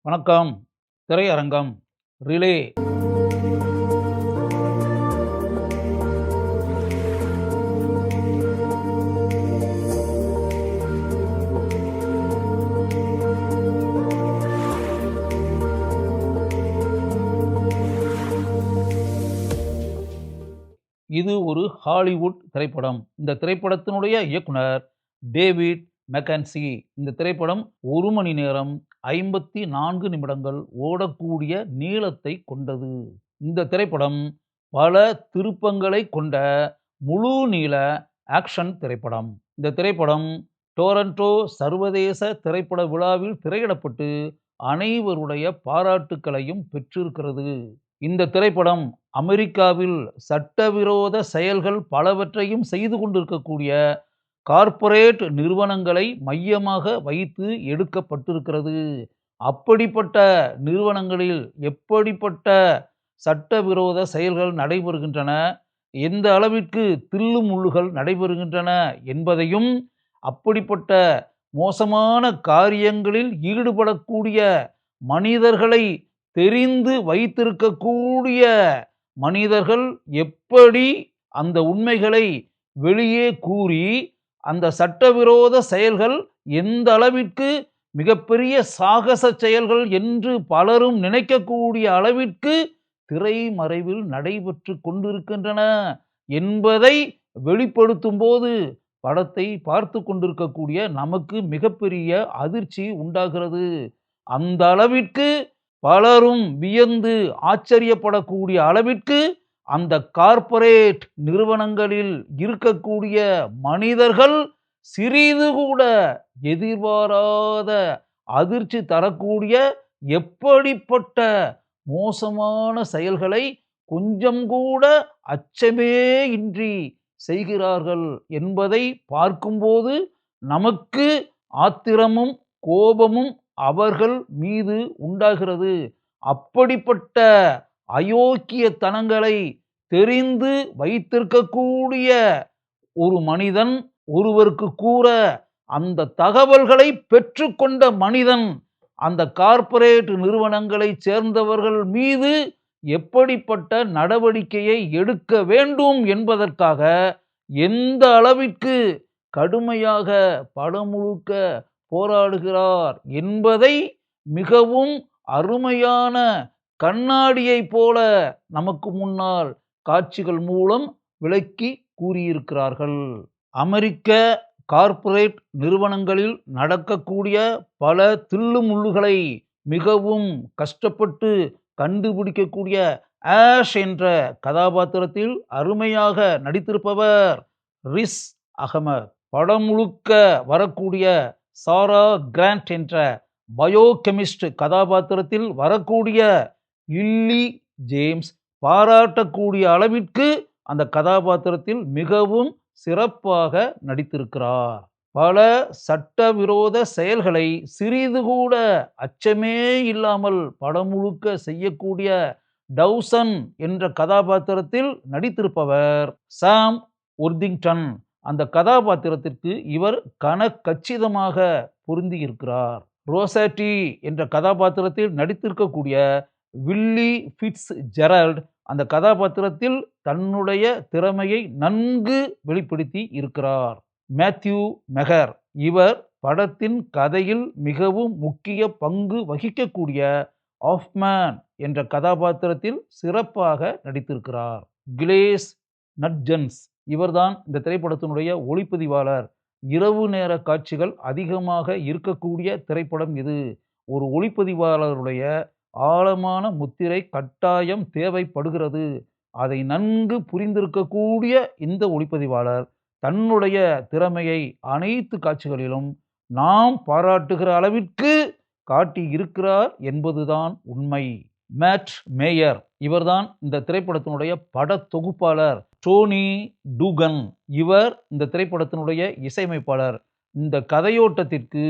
வணக்கம். திரையரங்கம் ரிலே. இது ஒரு ஹாலிவுட் திரைப்படம். இந்த திரைப்படத்தினுடைய இயக்குனர் டேவிட் மெக்கன்சி. இந்த திரைப்படம் 1 மணி நேரம் 54 நிமிடங்கள் ஓடக்கூடிய நீளத்தை கொண்டது. இந்த திரைப்படம் பல திருப்பங்களை கொண்ட முழு நீள ஆக்ஷன் திரைப்படம். இந்த திரைப்படம் டொரண்டோ சர்வதேச திரைப்பட விழாவில் திரையிடப்பட்டு அனைவருடைய பாராட்டுக்களையும் பெற்றிருக்கிறது. இந்த திரைப்படம் அமெரிக்காவில் சட்டவிரோத செயல்கள் பலவற்றையும் செய்து கொண்டிருக்கக்கூடிய கார்ப்பரேட் நிறுவனங்களை மையமாக வைத்து எடுக்கப்பட்டிருக்கிறது. அப்படிப்பட்ட நிறுவனங்களில் எப்படிப்பட்ட சட்டவிரோத செயல்கள் நடைபெறுகின்றன, எந்த அளவிற்கு தில்லு முள்ளுகள் நடைபெறுகின்றன என்பதையும், அப்படிப்பட்ட மோசமான காரியங்களில் ஈடுபடக்கூடிய மனிதர்களை தெரிந்து வைத்திருக்கக்கூடிய மனிதர்கள் எப்படி அந்த உண்மைகளை வெளியே கூறி அந்த சட்டவிரோத செயல்கள் எந்த அளவிற்கு மிகப்பெரிய சாகச செயல்கள் என்று பலரும் நினைக்கக்கூடிய அளவிற்கு திரைமறைவில் நடைபெற்று கொண்டிருக்கின்றன என்பதை வெளிப்படுத்தும் போது படத்தை பார்த்து கொண்டிருக்கக்கூடிய நமக்கு மிகப்பெரிய அதிர்ச்சி உண்டாகிறது. அந்த அளவிற்கு பலரும் வியந்து ஆச்சரியப்படக்கூடிய அளவிற்கு அந்த கார்ப்பரேட் நிறுவனங்களில் இருக்கக்கூடிய மனிதர்கள் சிறிது கூட எதிர்பாராத அதிர்ச்சி தரக்கூடிய எப்படிப்பட்ட மோசமான செயல்களை கொஞ்சம் கூட அச்சமே இன்றி செய்கிறார்கள் என்பதை பார்க்கும்போது நமக்கு ஆத்திரமும் கோபமும் அவர்கள் மீது உண்டாகிறது. அப்படிப்பட்ட அயோக்கியத்தனங்களை தெரிந்து வைத்திருக்கக்கூடிய ஒரு மனிதன் ஒருவருக்கு கூற அந்த தகவல்களை பெற்றுக்கொண்ட மனிதன் அந்த கார்ப்பரேட் நிறுவனங்களை சேர்ந்தவர்கள் மீது எப்படிப்பட்ட நடவடிக்கையை எடுக்க வேண்டும் என்பதற்காக எந்த அளவிற்கு கடுமையாக படம் முழுக்க போராடுகிறார் என்பதை மிகவும் அருமையான கண்ணாடியை போல நமக்கு முன்னால் காட்சிகள் மூலம் விளக்கி கூறியிருக்கிறார்கள். அமெரிக்க கார்ப்பரேட் நிறுவனங்களில் நடக்கக்கூடிய பல தில்லுமுள்ளுகளை மிகவும் கஷ்டப்பட்டு கண்டுபிடிக்கக்கூடிய ஆஷ் என்ற கதாபாத்திரத்தில் அருமையாக நடித்திருப்பவர் ரிஸ் அகமது. படம் முழுக்க வரக்கூடிய சாரா கிராண்ட் என்ற பயோகெமிஸ்ட் கதாபாத்திரத்தில் வரக்கூடிய லில்லி ஜேம்ஸ் பாராட்டக்கூடிய அளவிற்கு அந்த கதாபாத்திரத்தில் மிகவும் சிறப்பாக நடித்திருக்கிறார். பல சட்டவிரோத செயல்களை சிறிது கூட அச்சமே இல்லாமல் படம் முழுக்க செய்யக்கூடிய டவுசன் என்ற கதாபாத்திரத்தில் நடித்திருப்பவர் சாம் ஒர்திங்டன். அந்த கதாபாத்திரத்திற்கு இவர் கச்சிதமாக பொருந்தி இருக்கிறார். ரோசாட்டி என்ற கதாபாத்திரத்தில் நடித்திருக்கக்கூடிய வில்லி ஃபிட்ஸ் ஜெரால்ட் அந்த கதாபாத்திரத்தில் தன்னுடைய திறமையை நன்கு வெளிப்படுத்தி இருக்கிறார். மேத்யூ மெகர் இவர் படத்தின் கதையில் மிகவும் முக்கிய பங்கு வகிக்கக்கூடிய ஆஃப்மேன் என்ற கதாபாத்திரத்தில் சிறப்பாக நடித்திருக்கிறார். கிளேஸ் நட்ஜன்ஸ் இவர்தான் இந்த திரைப்படத்தினுடைய ஒளிப்பதிவாளர். இரவு நேர காட்சிகள் அதிகமாக இருக்கக்கூடிய திரைப்படம் இது. ஒரு ஒளிப்பதிவாளருடைய ஆழமான முத்திரை கட்டாயம் தேவைப்படுகிறது. அதை நன்கு புரிந்திருக்கக்கூடிய இந்த ஒளிப்பதிவாளர் தன்னுடைய திறமையை அனைத்து காட்சிகளிலும் நாம் பாராட்டுகிற அளவிற்கு காட்டி இருக்கிறார் என்பதுதான் உண்மை. மேட் மேயர் இவர்தான் இந்த திரைப்படத்தினுடைய பட தொகுப்பாளர். டோனி டூகன் இவர் இந்த திரைப்படத்தினுடைய இசையமைப்பாளர். இந்த கதையோட்டத்திற்கு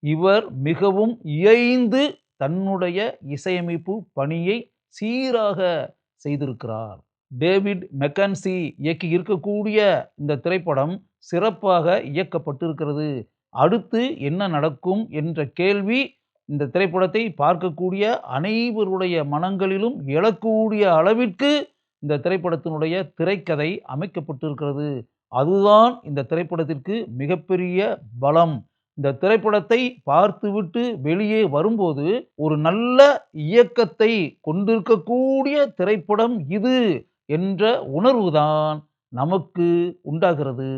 இவர் மிகவும் இயைந்து தன்னுடைய இசையமைப்பு பணியை சீராக செய்திருக்கிறார். டேவிட் மெக்கன்சி இயக்கி இருக்கக்கூடிய இந்த திரைப்படம் சிறப்பாக இயக்கப்பட்டிருக்கிறது. அடுத்து என்ன நடக்கும் என்ற கேள்வி இந்த திரைப்படத்தை பார்க்கக்கூடிய அனைவருடைய மனங்களிலும் எழக்கூடிய அளவிற்கு இந்த திரைப்படத்தினுடைய திரைக்கதை அமைக்கப்பட்டிருக்கிறது. அதுதான் இந்த திரைப்படத்திற்கு மிகப்பெரிய பலம். இந்த திரைப்படத்தை பார்த்துவிட்டு வெளியே வரும்போது, ஒரு நல்ல இயக்கத்தை கொண்டிருக்கக்கூடிய திரைப்படம் இது என்ற உணர்வுதான் நமக்கு உண்டாகிறது.